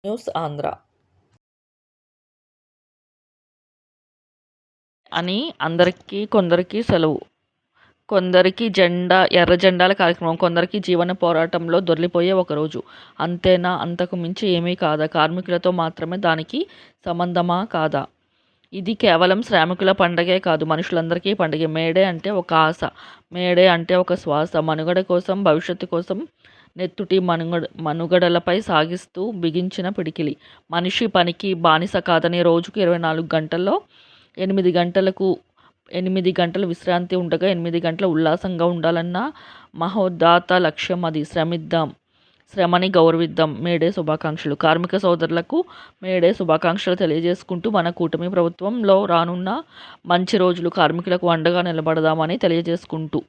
News Andhra అని అందరికీ కొందరికి సెలవు. కొందరికి ఎర్ర జెండాల కార్యక్రమం, కొందరికి జీవన పోరాటంలో దొర్లిపోయే ఒకరోజు. అంతేనా? అంతకు మించి ఏమీ కాదా? కార్మికులతో మాత్రమే దానికి సంబంధమా కాదా? ఇది కేవలం శ్రామికుల పండగే కాదు, మనుషులందరికీ పండగే. మేడే అంటే ఒక ఆశ, మేడే అంటే ఒక శ్వాస. మనుగడ కోసం, భవిష్యత్తు కోసం నెత్తుటి మనుగడలపై సాగిస్తూ బిగించిన పిడికిలి. మనిషి పనికి బానిస కాదని, రోజుకు 24 గంటల్లో 8 గంటలు విశ్రాంతి ఉండగా 8 గంటలు ఉల్లాసంగా ఉండాలన్న మహోదాత్త లక్ష్యం అది. శ్రమిద్దాం, శ్రమని గౌరవిద్దాం. మేడే శుభాకాంక్షలు. కార్మిక సోదరులకు మేడే శుభాకాంక్షలు తెలియజేసుకుంటూ, మన కూటమి ప్రభుత్వంలో రానున్న మంచి రోజులు కార్మికులకు అండగా నిలబడదామని తెలియజేసుకుంటూ